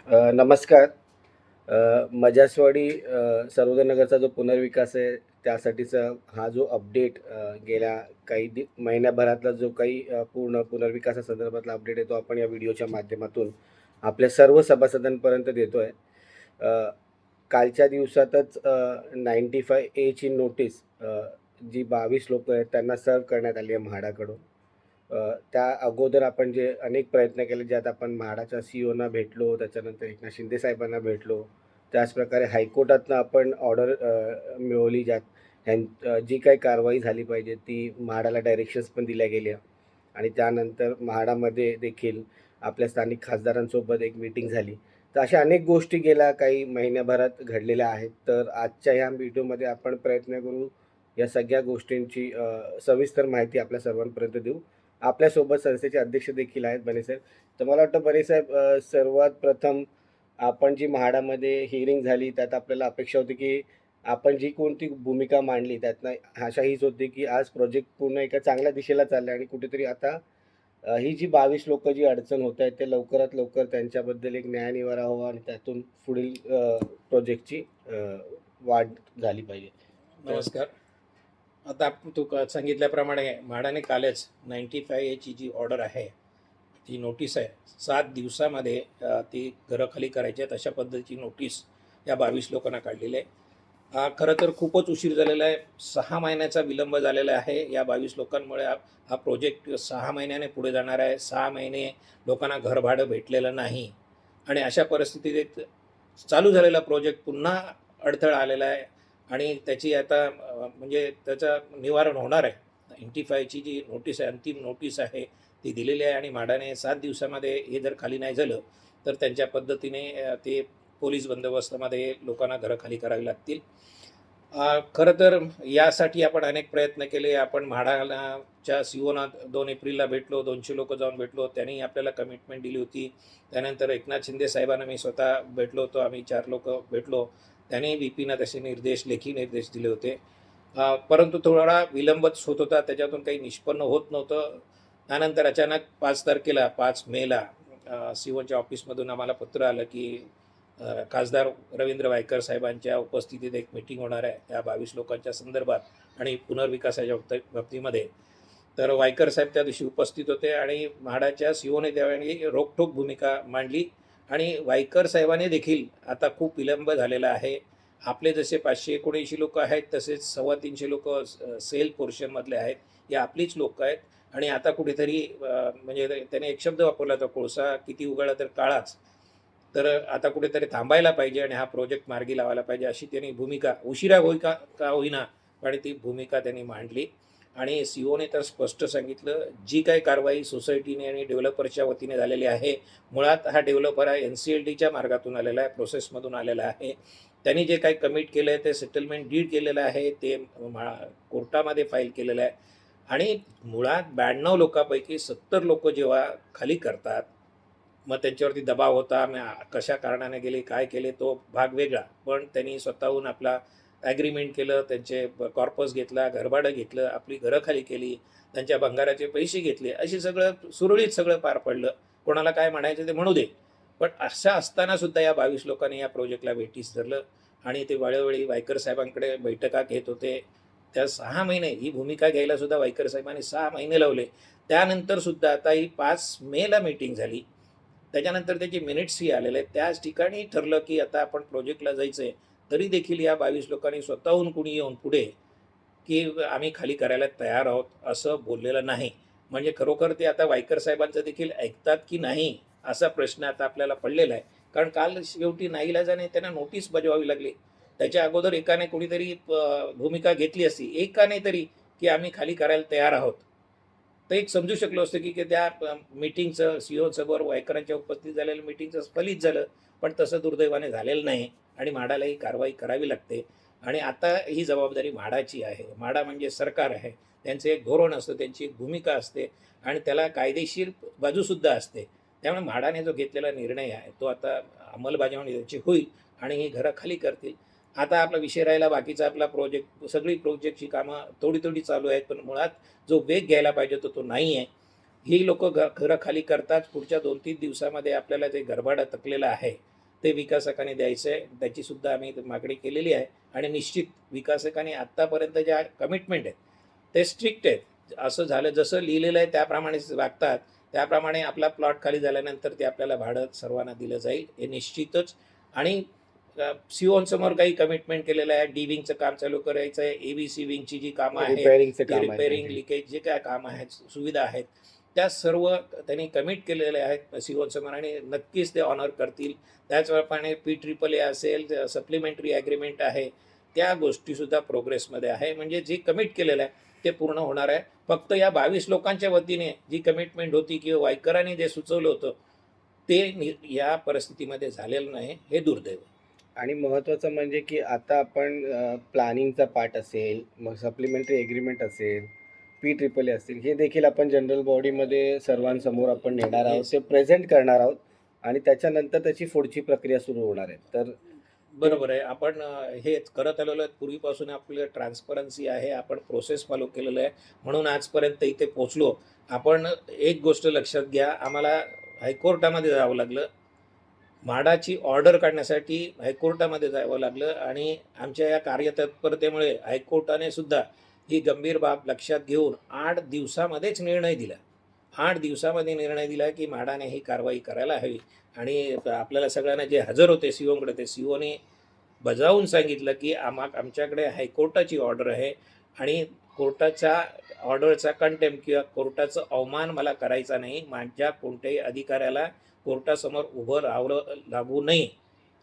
नमस्कार. मजासवाडी सर्वोदयनगरचा जो पुनर्विकास आहे त्यासाठीचा हा जो अपडेट गेल्या काही महिन्याभरातला जो काही पूर्ण पुनर्विकासासंदर्भातला अपडेट आहे तो आपण या व्हिडिओच्या माध्यमातून आपल्या सर्व सभासदांपर्यंत देतो आहे. कालच्या दिवसातच 95A ची नोटीस जी 22 लोकं आहेत त्यांना सर्व्ह करण्यात आली आहे म्हाडाकडून. त्या अगोदर आपण जे अनेक प्रयत्न केले, ज्यात आपण म्हाडाच्या सीईओना भेटलो, त्याच्यानंतर एकनाथ शिंदे साहेबांना भेटलो. त्याचप्रकारे हायकोर्टातनं आपण ऑर्डर मिळवली, ज्यात जी काही कारवाई झाली पाहिजे ती म्हाडाला डायरेक्शन्स पण दिल्या गेल्या. आणि त्यानंतर म्हाडामध्ये देखील आपल्या स्थानिक खासदारांसोबत एक मीटिंग झाली. तर अशा अनेक गोष्टी गेल्या काही महिन्याभरात घडलेल्या आहेत. तर आजच्या ह्या व्हिडिओमध्ये आपण प्रयत्न करू या सगळ्या गोष्टींची सविस्तर माहिती आपल्या सर्वांपर्यंत देऊ. आपल्यासोबत संस्थेचे अध्यक्ष देखील आहेत बनेसाहेब. तर मला वाटतं बनेसाहेब, सर्वात प्रथम आपण जी म्हाडामध्ये हिअरिंग झाली त्यात आपल्याला अपेक्षा होती की आपण जी कोणती भूमिका मांडली त्यातनं आशा हीच होती की आज प्रोजेक्ट पूर्ण एका चांगल्या दिशेला चालला आणि कुठेतरी आता ही जी 22 लोकं जी अडचण होत आहेत ते लवकरात लवकर त्यांच्याबद्दल एक न्यायनिवाडा व्हावा आणि त्यातून पुढील प्रोजेक्टची वाढ झाली पाहिजे. तर नमस्कार. आता तू सांगितल्याप्रमाणे म्हाडाने कालच 95A ची जी ऑर्डर आहे, ती नोटीस आहे, 7 दिवसामध्ये ती घरं खाली करायची आहेत अशा पद्धतीची नोटीस या 22 लोकांना काढलेली आहे. खरं तर खूपच उशीर झालेला आहे. 6 महिन्याचा विलंब झालेला आहे या 22 लोकांमुळे. हा प्रोजेक्ट 6 महिन्याने पुढे जाणार आहे. 6 महिने लोकांना घरभाडं भेटलेलं नाही आणि अशा परिस्थितीत चालू झालेला प्रोजेक्ट पुन्हा अडथळा आलेला आहे आणि त्याची आता म्हणजे त्याचं निवारण होणार आहे. 95ची जी नोटीस आहे, अंतिम नोटीस आहे, ती दिलेली आहे आणि म्हाडाने 7 दिवसामध्ये हे जर खाली नाही झालं तर त्यांच्या पद्धतीने ते पोलीस बंदोबस्तामध्ये लोकांना घरं खाली करावी लागतील. खरं तर यासाठी आपण अनेक प्रयत्न केले. आपण म्हाडाच्या सीओना 2 एप्रिलला भेटलो, 200 लोकं जाऊन भेटलो. त्यांनी आपल्याला कमिटमेंट दिली होती. त्यानंतर एकनाथ शिंदे साहेबांना मी स्वतः भेटलो होतो. आम्ही 4 लोकं भेटलो. त्यांनी VPना तसे लेखी निर्देश दिले होते. परंतु थोडा विलंबच होत होता. त्याच्यातून काही निष्पन्न होत नव्हतं. त्यानंतर अचानक 5 तारखेला 5 मेला सीओच्या ऑफिसमधून आम्हाला पत्र आलं की खासदार रवींद्र वायकर साहेबांच्या उपस्थितीत एक मीटिंग होणार आहे या 22 लोकांच्या संदर्भात आणि पुनर्विकासाच्या बाबतीमध्ये. तर वायकर साहेब त्या दिवशी उपस्थित होते आणि म्हाडाच्या सीओने त्यावेळी रोखठोक भूमिका मांडली आणि वायकर साहेबांनी देखील आता खूप विलंब झालेला आहे. आपले जसे 579 लोकं आहेत तसेच 350 लोकं सेल पोर्शनमधले आहेत. हे आपलीच लोकं आहेत आणि आता कुठेतरी म्हणजे त्याने एक शब्द वापरला होता, कोळसा किती उगाळला तर काळाच. तर आता कुठेतरी थांबायला पाहिजे आणि हा प्रोजेक्ट मार्गी लावायला पाहिजे अशी त्यांनी भूमिका उशिरा का होईना पण ती भूमिका त्यांनी मांडली आणि सीओने तर स्पष्ट सांगितलं, जी काही कारवाई सोसायटीने आणि डेव्हलपरच्या वतीने झालेली आहे, मुळात हा डेव्हलपर हा NCLTच्या मार्गातून आलेला आहे, प्रोसेसमधून आलेला आहे. त्यांनी जे काही कमिट केलं आहे ते सेटलमेंट डीड केलेलं आहे, ते कोर्टामध्ये फाईल केलेलं आहे आणि मुळात 92 लोकांपैकी 70 लोकं जेव्हा खाली करतात, मग त्यांच्यावरती दबाव होता, कशा कारणाने गेले, काय केले तो भाग वेगळा. पण त्यांनी स्वतःहून आपला ॲग्रीमेंट केलं, त्यांचे कॉर्पस घेतला, घरभाडं घेतलं, आपली घरं खाली केली, त्यांच्या भंगाराचे पैसे घेतले, अशी सगळं सुरळीत सगळं पार पडलं. कोणाला काय म्हणायचं ते म्हणू दे. पण असं असतानासुद्धा या 22 लोकांनी या प्रोजेक्टला वेठीस धरलं आणि ते वेळोवेळी वायकर साहेबांकडे बैठका घेत होते. त्या 6 महिने ही भूमिका घ्यायलासुद्धा वायकर साहेबांनी 6 महिने लावले. त्यानंतरसुद्धा आता ही 5 मेला मीटिंग झाली. त्याच्यानंतर त्याचे मिनिट्सही आलेले आहेत. त्याच ठिकाणी ठरलं की आता आपण प्रोजेक्टला जायचं आहे. तरी देखील या 22 लोकांनी स्वतःहून कुणी येऊन पुढे की आम्ही खाली करायला तयार आहोत असं बोललेलं नाही. म्हणजे खरोखर ते आता वायकर साहेबांचं देखील ऐकतात की नाही असा प्रश्न आता आपल्याला पडलेला आहे. कारण काल शेवटी नाईलाजाने त्यांना नोटीस बजवावी लागली. त्याच्या अगोदर एकाने कोणीतरी भूमिका घेतली असती, एकाने तरी की आम्ही खाली करायला तयार आहोत. तर एक समजू शकलो असतं की त्या मीटिंगचं सीओसमोर वायकरांच्या उपस्थित झालेलं मीटिंगचं फलित झालं. पण तसं दुर्दैवाने झालेलं नाही आणि म्हाडाला ही कारवाई करावी लागते आणि आता ही जबाबदारी म्हाडाची आहे. म्हाडा म्हणजे सरकार आहे. त्यांचं एक धोरण असतं, त्यांची एक भूमिका असते आणि त्याला कायदेशीर बाजूसुद्धा असते. त्यामुळे म्हाडाने जो घेतलेला निर्णय आहे तो आता अंमलबजावणी त्याची होईल आणि ही घरं खाली करतील. आता आपला विषय राहिला बाकीचा आपला प्रोजेक्ट, सगळी प्रोजेक्टची कामं थोडी चालू आहेत, पण मुळात जो वेग घ्यायला पाहिजे तो नाही आहे. ही लोकं घरं खाली करतात. पुढच्या 2-3 दिवसामध्ये आपल्याला जे घरभाडं थकलेलं आहे ते विकासकाने द्यायचं आहे. त्याची सुद्धा आम्ही मागणी केलेली आहे आणि निश्चित विकासकाने आत्तापर्यंत ज्या कमिटमेंट आहेत ते स्ट्रिक्ट आहेत. असं झालं जसं लिहिलेलं आहे त्याप्रमाणेच वागतात. त्याप्रमाणे आपला प्लॉट खाली झाल्यानंतर ते आपल्याला भाडं सर्वांना दिलं जाईल हे निश्चितच. आणि सीओनसमोर काही कमिटमेंट केलेलं आहे. डी विंगचं काम चालू करायचं आहे. ABC विंगची जी कामं आहेत, रिपेअरिंगचे काम आहे. रिपेअरिंग लिकेज जे काय काम आहेत, सुविधा आहेत, त्या सर्व त्यांनी कमिट केलेले आहेत सीओनसमोर आणि नक्कीच ते ऑनर करतील. त्याचप्रमाणे PAAA असेल, सप्लिमेंटरी ॲग्रीमेंट आहे, त्या गोष्टीसुद्धा प्रोग्रेसमध्ये आहे. म्हणजे जे कमिट केलेलं आहे ते पूर्ण होणार आहे. फक्त या 22 लोकांच्या वतीने जी कमिटमेंट होती किंवा वायकरांनी जे सुचवलं होतं ते या परिस्थितीमध्ये झालेलं नाही, हे दुर्दैव. आणि महत्त्वाचं म्हणजे की आता आपण प्लॅनिंगचा पार्ट असेल, मग सप्लिमेंटरी एग्रीमेंट असेल, PAAA असतील, हे देखील आपण जनरल बॉडीमध्ये सर्वांसमोर आपण नेणार आहोत, ते प्रेझेंट करणार आहोत आणि त्याच्यानंतर त्याची पुढची प्रक्रिया सुरू होणार आहे. तर बरोबर आहे. आपण हे करत आलेलो आहे. पूर्वीपासून आपलं ट्रान्सपरन्सी आहे. आपण प्रोसेस फॉलो केलेलं आहे. म्हणून आजपर्यंत इथे पोचलो. आपण एक गोष्ट लक्षात घ्या, आम्हाला हायकोर्टामध्ये जावं लागलं. म्हाडाची ऑर्डर काढण्यासाठी हायकोर्टामध्ये जावं लागलं आणि आमच्या या कार्यतत्परतेमुळे हायकोर्टाने सुद्धा ही गंभीर बाब लक्षात घेऊन 8 दिवसामध्येच निर्णय दिला. 8 दिवसामध्ये निर्णय दिला की म्हाडाने ही कारवाई करायला हवी. आणि आपल्याला सगळ्यांना जे हजर होते सीओकडे, ते सीओने बजावून सांगितलं की आमच्याकडे हायकोर्टाची ऑर्डर आहे आणि कोर्टाच्या ऑर्डरचा कंटेम्प्ट किंवा कोर्टाचं अवमान मला करायचा नाही. माझ्या कोणत्याही अधिकाऱ्याला कोर्टासमोर उभं राहावं लागू नये,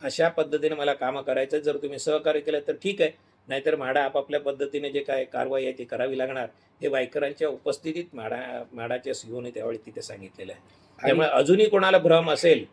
अशा पद्धतीने मला कामं करायचं. जर तुम्ही सहकार्य केलं तर ठीक आहे, नाहीतर म्हाडा आपापल्या पद्धतीने जे काय कारवाई आहे ती करावी लागणार. हे वायकरांच्या उपस्थितीत म्हाडाच्या सीओने त्यावेळी तिथे सांगितलेलं आहे. त्यामुळे अजूनही कोणाला भ्रम असेल,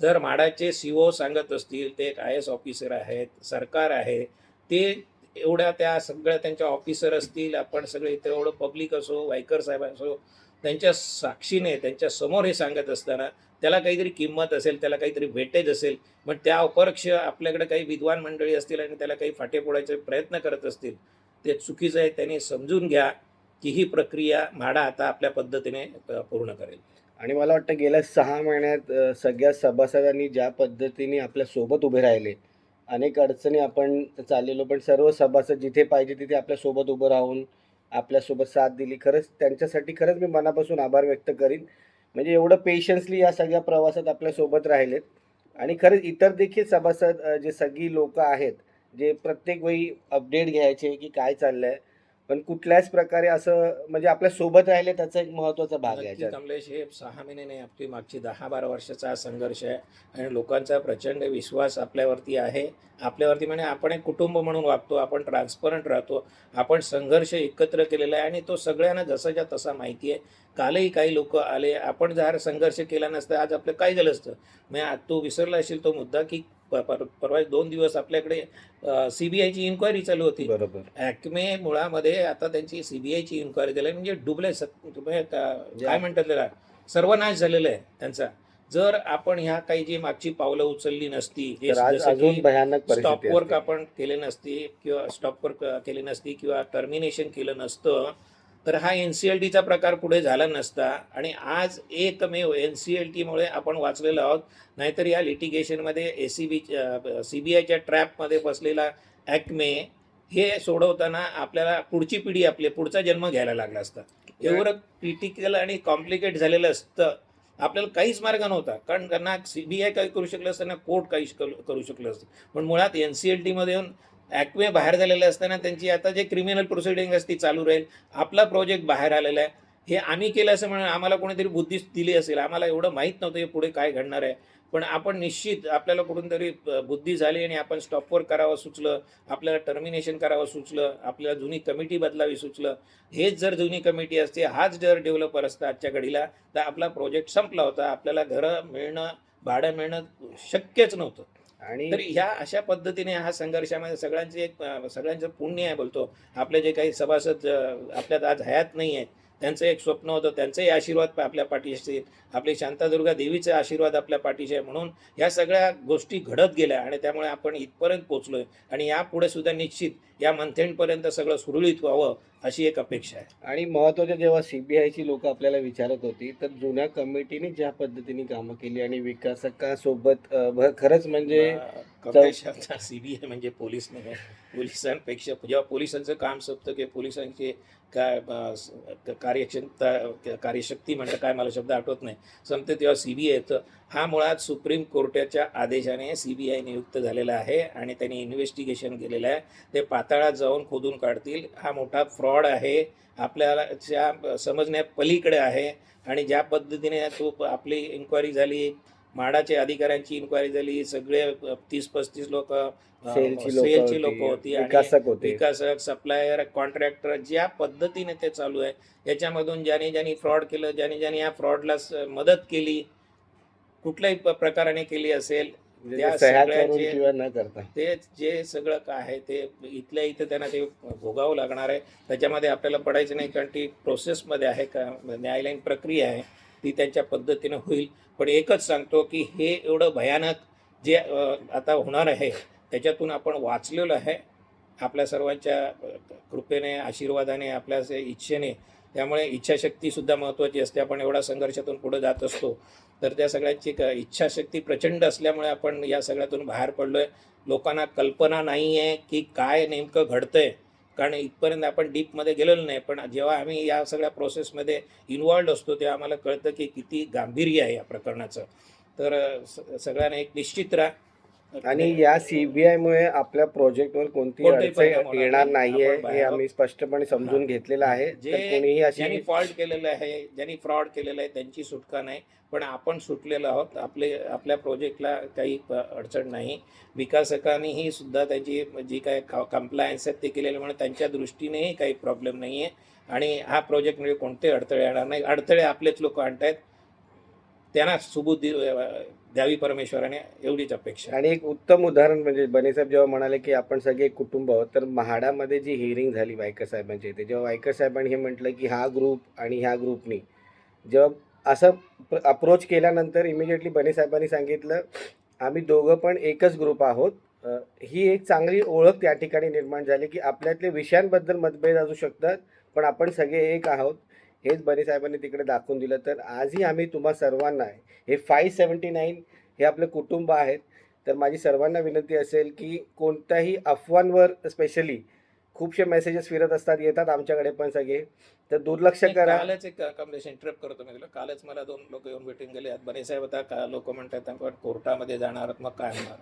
जर म्हाडाचे सीओ सांगत असतील, ते एक IAS ऑफिसर आहेत, सरकार आहे, ते एवढ्या त्या सगळ्या त्यांच्या ऑफिसर असतील, आपण सगळे इथे एवढं पब्लिक असो, वायकर साहेब असो, त्यांच्या साक्षीने त्यांच्या समोर हे सांगत असताना त्याला काहीतरी किंमत असेल, त्याला काहीतरी वेटेज असेल. मग त्या अपरोक्ष आपल्याकडे काही विद्वान मंडळी असतील आणि त्याला काही फाटे फोडायचे प्रयत्न करत असतील, ते चुकीचं आहे. त्यांनी समजून घ्या की ही प्रक्रिया म्हाडा आता आपल्या पद्धतीने पूर्ण करेल. आणि मला वाटतं गेल्या 6 महिन्यात सगळ्या सभासदांनी ज्या पद्धतीने आपल्यासोबत उभे राहिले, अनेक अडचणी आपण चाललेलो, पण सर्व सभासद जिथे पाहिजे तिथे आपल्यासोबत उभं राहून आपल्यासोबत साथ दिली. खरंच त्यांच्यासाठी खरंच मी मनापासून आभार व्यक्त करीन. म्हणजे एवढं पेशन्सली या सगळ्या प्रवासात आपल्यासोबत राहिलेत. आणि खरंच इतर देखील सभासद जे सगळी लोकं आहेत, जे प्रत्येक वेळी अपडेट घ्यायचे की काय चाललं आहे, पण कुठल्याच प्रकारे असं म्हणजे आपल्या सोबत राहिले, त्याचा एक महत्त्वाचा भाग आहे नक्की याच्यात. कमलेश, हे 6 महिने नाही, आपली मागची 10-12 वर्षाचा हा संघर्ष आहे आणि लोकांचा प्रचंड विश्वास आपल्यावरती आहे. आपल्यावरती म्हणजे आपण एक कुटुंब म्हणून वागतो, आपण ट्रान्सपरंट राहतो, आपण संघर्ष एकत्र केलेला आहे आणि तो सगळ्यांना जसाच्या तसा माहिती आहे. कालही काही लोक आले, आपण जर संघर्ष केला नसता आज आपलं काय झालं असतं. म्हणजे तू विसरला असेल तो मुद्दा की परवा 2 दिवस आपल्याकडे CBIची इन्क्वायरी चालू होती. बरोबर. ॲक्मे मुळामध्ये आता त्यांची CBIची इन्क्वायरी झाली, म्हणजे काय म्हणतात त्याला, सर्वनाश झालेला आहे त्यांचा. जर आपण ह्या काही जी मागची पावलं उचलली नसती, तर आज जसं अजून की भयानक परिस्थिती स्टॉप वर्क असते. आपण केले नसती किंवा स्टॉप वर्क केली नसती किंवा टर्मिनेशन केलं नसतं, तर हा NCLTचा प्रकार पुढे झाला नसता. आणि आज एकमेव NCLTमुळे आपण वाचलेलो आहोत. नाहीतर या लिटिगेशनमध्ये CBIच्या ट्रॅपमध्ये बसलेला ॲक्मे हे सोडवताना आपल्याला पुढची पिढी, पुढचा जन्म घ्यायला लागला असता. एवढं क्रिटिकल आणि कॉम्प्लिकेट झालेलं असतं. आपल्याला काहीच मार्ग नव्हता, कारण त्यांना CBI काही करू शकलं असतं ना कोर्ट काही करू शकलं असतं. पण मुळात NCLTमध्ये येऊन ॲक्मे बाहेर झालेले असताना त्यांची आता जे क्रिमिनल प्रोसिडिंग असते चालू राहील. आपला प्रोजेक्ट बाहेर आलेला आहे. हे आम्ही केलं असं म्हणून आम्हाला कोणीतरी बुद्धी दिली असेल. आम्हाला एवढं माहीत नव्हतं हे पुढे काय घडणार आहे. पण आपण निश्चित आपल्याला कुठून तरी बुद्धी झाली आणि आपण स्टॉपवर करावं सुचलं, आपल्याला टर्मिनेशन करावं सुचलं, आपल्याला जुनी कमिटी बदलावी सुचलं. हेच जर जुनी कमिटी असते, हाच जर डेव्हलपर असता आजच्या घडीला, तर आपला प्रोजेक्ट संपला होता. आपल्याला घरं मिळणं, भाडं मिळणं शक्यच नव्हतं. आणि तर ह्या अशा पद्धतीने हा संघर्षामध्ये सगळ्यांचं पुण्य आहे बोलतो. आपले जे काही सभासद आपल्यात आज हयात नाही आहेत, त्यांचं एक स्वप्न होतं, त्यांचेही आशीर्वाद आपल्या पाठीशी असतील, आपली शांतादुर्गा देवीचे आशीर्वाद आपल्या पाठीशी आहे. म्हणून या सगळ्या गोष्टी घडत गेल्या आणि त्यामुळे आपण इथपर्यंत पोहोचलोय आणि यापुढे सुद्धा निश्चित या मंथेंडपर्यंत सगळं सुरळीत व्हावं अशी एक अपेक्षा आहे. आणि महत्त्वाचं जेव्हा सीबीआयची लोक आपल्याला विचारत होती तर जुन्या कमिटीने ज्या पद्धतीने कामं केली आणि विकासकासोबत खरंच म्हणजे कमलेश आता सीबीआय म्हणजे पोलीस नाही, पोलिसांपेक्षा जेव्हा पोलिसांचं काम संपतं की पोलिसांची काय कार्यशक्ती म्हणतं काय मला शब्द आठवत नाही संपते तेव्हा सीबीआय येतं. हा मुळात सुप्रीम कोर्टाच्या आदेशाने सीबीआय नियुक्त झालेला आहे आणि त्यांनी इन्व्हेस्टिगेशन केलेलं आहे. ते पाताळात जाऊन खोदून काढतील. हा मोठा फ्रॉड आहे, आपल्याला समजण्या पलीकडे आहे. आणि ज्या पद्धतीने तो आपली इन्क्वायरी झाली, म्हाडाच्या अधिकाऱ्यांची इन्क्वायरी झाली, सगळे 30-35 लोक सेलची लोक होती आणि विकासक, सप्लायर, कॉन्ट्रॅक्टर, ज्या पद्धतीने ते चालू आहे याच्यामधून ज्याने फ्रॉड केलं, ज्याने या फ्रॉडला मदत केली, कुठल्याही प्रकाराने केली असेल, त्या सगळ्यांचे न करता ते जे सगळं काय आहे ते इथल्या इथं त्यांना ते भोगावं लागणार आहे. त्याच्यामध्ये आपल्याला पडायचं नाही, कारण ती प्रोसेसमध्ये आहे, का न्यायालयीन प्रक्रिया आहे, ती त्यांच्या पद्धतीनं होईल. पण एकच सांगतो की हे एवढं भयानक जे आता होणार आहे त्याच्यातून आपण वाचलेलं आहे आपल्या सर्वांच्या कृपेने, आशीर्वादाने, आपल्या इच्छेने. त्यामुळे इच्छाशक्तीसुद्धा महत्त्वाची असते. आपण एवढा संघर्षातून पुढे जात असतो तर त्या सगळ्यांची इच्छाशक्ती प्रचंड असल्यामुळे आपण या सगळ्यातून बाहेर पडलो आहे. लोकांना कल्पना नाही आहे की काय नेमकं घडतं आहे, कारण इथपर्यंत आपण डीपमध्ये गेलेलो नाही. पण जेव्हा आम्ही या सगळ्या प्रोसेसमध्ये इन्वॉल्ड असतो तेव्हा आम्हाला कळतं की किती गांभीर्य आहे या प्रकरणाचं. तर सगळ्यांना एक निश्चित राहा. आणि या सीबीआयमुळे आपल्या प्रोजेक्टवर कोणतीही अडचण येणार नाहीये हे आम्ही स्पष्टपणे समजून घेतलेलं आहे. ज्यांनी फॉल्ट केलेलं आहे, ज्यांनी फ्रॉड केलेलं आहे त्यांची सुटका नाही, पण आपण सुटलेलो आहोत. आपल्या प्रोजेक्टला काही अडचण नाही. विकासकांनीही सुद्धा त्यांची जी काय कम्प्लायन्स आहेत ते केलेल्यामुळे त्यांच्या दृष्टीनेही काही प्रॉब्लेम नाही आहे आणि हा प्रोजेक्टमध्ये कोणते अडथळे येणार नाही. अडथळे आपलेच लोक आणतायत, त्यांना सुबुद्धी द्यावी परमेश्वराने, एवढीच अपेक्षा. आणि एक उत्तम उदाहरण म्हणजे बनेसाहेब जेव्हा म्हणाले की आपण सगळे कुटुंब आहोत, तर म्हाडामध्ये जी हिअरिंग झाली वायकर साहेबांची इथे, जेव्हा वायकर साहेबांनी हे म्हटलं की हा ग्रुप आणि ह्या ग्रुपनी जेव्हा असं अप्रोच केल्यानंतर इमिजिएटली बनेसाहेबांनी सांगितलं आम्ही दोघं पण एकच ग्रुप आहोत. ही एक चांगली ओळख त्या ठिकाणी निर्माण झाली की आपल्यातले विषयांबद्दल मतभेद असू शकतात पण आपण सगळे एक आहोत. हेच बनेसाहेबांनी तिकडे दाखवून दिलं. तर आजही आम्ही तुम्हा सर्वांना हे 579 हे आपलं कुटुंब आहेत. तर माझी सर्वांना विनंती असेल की कोणत्याही अफवांवर स्पेशली खूपशे मेसेजेस फिरत असतात, येतात आमच्याकडे पण सगळे, तर दुर्लक्ष करा. कालच एक कमलेश इंटरप्ट करतो मी तुला. कालच मला 2 लोक येऊन भेटून गेले. बनेसाहेब आता लोक म्हणतात आपण कोर्टामध्ये जाणार, मग काय होणार.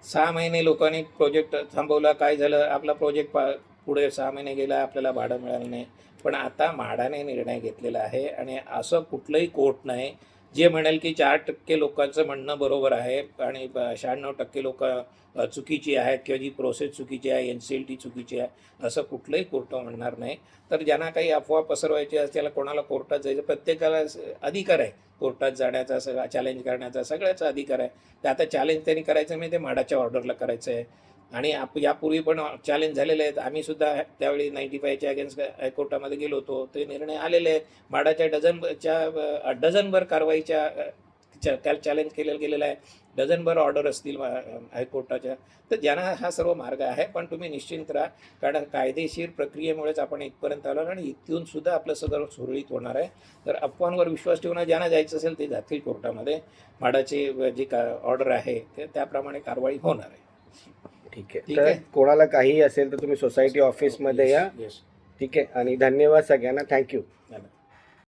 6 महिने लोकांनी प्रोजेक्ट थांबवला, काय झालं, आपला प्रोजेक्ट पुढे 6 महिने गेला, आपल्याला भाडं मिळालं नाही. पण आता म्हाडाने निर्णय घेतलेला आहे आणि असं कुठलंही कोर्ट नाही जे म्हणेल की 4% लोकांचं म्हणणं बरोबर आहे आणि 96% लोक चुकीची आहेत किंवा जी प्रोसेस चुकीची आहे, NCLT चुकीची आहे, असं कुठलंही कोर्ट म्हणणार नाही. तर ज्यांना काही अफवा पसरवायची असते त्याला कोणाला कोर्टात जायचं, प्रत्येकाला अधिकार आहे कोर्टात जाण्याचा, सगळा चॅलेंज करण्याचा सगळ्याचा अधिकार आहे. तर आता चॅलेंज त्यांनी करायचं म्हणजे ते म्हाडाच्या ऑर्डरला करायचं आहे. आणि यापूर्वी पण चॅलेंज झालेले आहेत. आम्ही सुद्धा त्यावेळी 95च्या अगेन्स्ट हायकोर्टामध्ये गेलो होतो. ते निर्णय आलेले आहेत. म्हाडाच्या डझनभर कारवाईच्या त्याला चॅलेंज केलेलं गेलेलं आहे. डझनभर ऑर्डर असतील हायकोर्टाच्या. तर ज्यांना हा सर्व मार्ग आहे, पण तुम्ही निश्चिंत राहा, कारण कायदेशीर प्रक्रियेमुळेच आपण इथपर्यंत आलो आणि इथून सुद्धा आपलं सगळं सुरळीत होणार आहे. तर अफवांवर विश्वास ठेवून ज्यांना जायचं असेल ते जातील कोर्टामध्ये. म्हाडाची जी ऑर्डर आहे ते त्याप्रमाणे कारवाई होणार आहे. ठीक आहे. तर कोणाला काही असेल तर तुम्ही सोसायटी ऑफिसमध्ये या. ठीक आहे. आणि धन्यवाद सगळ्यांना. थँक्यू.